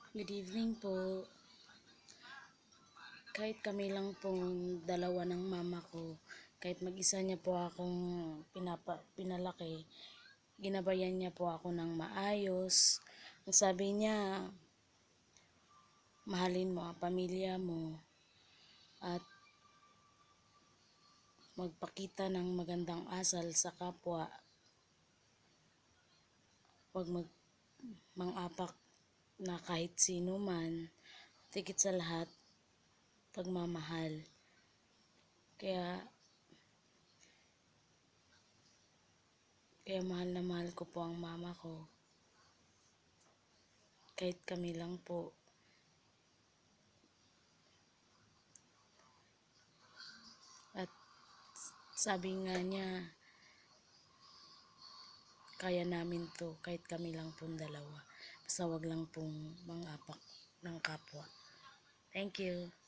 Good evening po. Kahit kami lang pong dalawa ng mama ko, kahit mag-isa niya po akong pinalaki, ginabayan niya po ako ng maayos. Ang sabi niya, mahalin mo ang pamilya mo at magpakita ng magandang asal sa kapwa. Huwag mang-apak na kahit sino man, tikit sa lahat, pagmamahal. Kaya mahal na mahal ko po ang mama ko. Kahit kami lang po. At sabi nga niya, kaya namin to kahit kami lang pong dalawa. Basta wag lang pong mang-apak ng kapwa. Thank you.